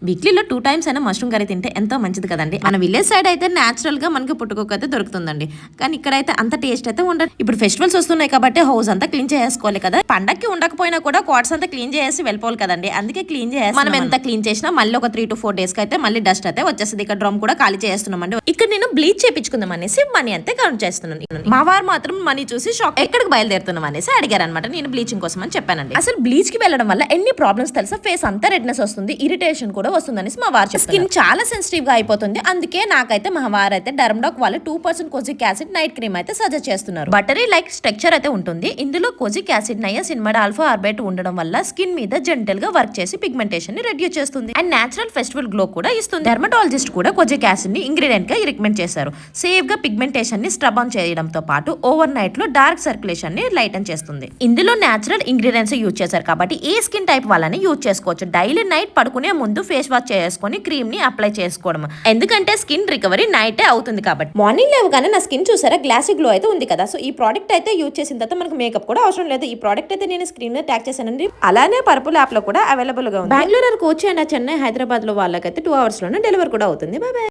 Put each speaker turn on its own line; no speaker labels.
వీక్లీలో 2 times అయినా mushroom curry తింటే ఎంతో మంచిది కదండి. మన విలేజ్ సైడ్ అయితే నేచురల్ గా మనకి పుట్టుకోకైతే దొరుకుతుందండి. కానీ ఇక్కడైతే అంత టేస్ట్ అయితే ఉండదు. ఇప్పుడు ఫెస్టివల్స్ వస్తున్నాయి కాబట్టి హౌస్ అంతా క్లీన్ చేసుకోవాలి కదా. పండక్కి ఉండకపోయినా కూడా క్వార్టర్స్ అంతా క్లీన్ చేసి వెళ్ళిపోవాలి కదండి. అందుకే క్లీన్ చేసి మనం ఎంత క్లీన్ చేసినా మళ్ళీ ఒక 3 to 4 days కి అయితే మళ్ళీ డస్ట్ అయితే వచ్చేస్తుంది. ఇక్కడ డ్రమ్ కూడా ఖాళీ చేస్తున్నామండి. ఇక్కడ నేను బ్లీచ్ చేయించుకుందాం అనేసి మనీ అంతే కౌంట్ చేస్తున్నాను. మా వారు మాత్రం మనీ చూసి షాక్, ఎక్కడికి బయలుదేరుతున్నాం అనేసి అడిగారు అనమాట. నేను బ్లీచింగ్ కోసం అని చెప్పానండి. అసలు బ్లీచ్ కి వెళ్ళడం వల్ల ఎన్ని ప్రాబ్లమ్స్ తెలుసా, ఫేస్ అంతా రెడ్నెస్ వస్తుంది, ఇరిటేషన్ కూడా వస్తుందని మా వారు చెప్తున్నారు. స్కిన్ చాలా సెన్సిటివ్ గా అయిపోతుంది. అందుకే నాకైతే మా వారు అయితే డర్మడాక్ వాళ్ళు 2% కోజిక్ యాసిడ్ నైట్ క్రీమ్ అయితే సజెస్ట్ చేస్తున్నారు. బటరీ లైక్ స్ట్రక్చర్ అయితే ఉంటుంది. ఇందులో కోజిక్ యాసిడ్ నయాసిన్మడ్ ఆల్ఫా ఆర్బైట్ ఉండడం వల్ల స్కిన్ మీద జెంటల్ గా వర్క్ చేసి పిగ్మెంటేషన్ ని రెడ్యూస్ చేస్తుంది అండ్ నేచురల్ ఫెస్టివల్ గ్లో కూడా ఇస్తుంది. డెర్మటాలజిస్ట్ కూడా కోజిక్ యాసిడ్ ని ఇంగ్రీడియంట్ గా రికమెండ్ చేశారు. సేఫ్ గా పిగ్మెంటేషన్ ని స్ట్రబ్ ఆన్ చేయడంతో పాటు ఓవర్ నైట్ లో డార్క్ సర్క్యులేషన్ ని లైటన్ చేస్తుంది. ఇందులో నేచురల్ ఇంగ్రీడియంట్స్ యూజ్ చేశారు కాబట్టి ఏ స్కిన్ టైప్ వాళ్ళని యూజ్ చేసుకోవచ్చు. డైలీ నైట్ పడుకునే ముందు ఫేస్ వాష్ చేసుకొని క్రీమ్ ని అప్లై చేసుకోవడం, ఎందుకంటే స్కిన్ రికవరీ నైటే అవుతుంది కాబట్టి. మార్నింగ్ లేవగానే నా స్కిన్ చూసారా గ్లాసీ గ్లో అయితే ఉంది కదా. సో ఈ ప్రోడక్ట్ అయితే యూజ్ చేసిన తర్వాత మనకు మేకప్ కూడా అవసరం లేదు. ఈ ప్రోడక్ట్ అయితే నేను స్క్రీన్ మీద ట్యాగ్ చేశానండి. అలానే పర్పుల్ యాప్ లో కూడా అవైలబుల్ గా ఉంది. బెంగళూరు వరకు వచ్చి చెన్నై హైదరాబాద్ లో వాళ్ళకైతే 2 hours లోనే డెలివరీ కూడా అవుతుంది. Bye bye.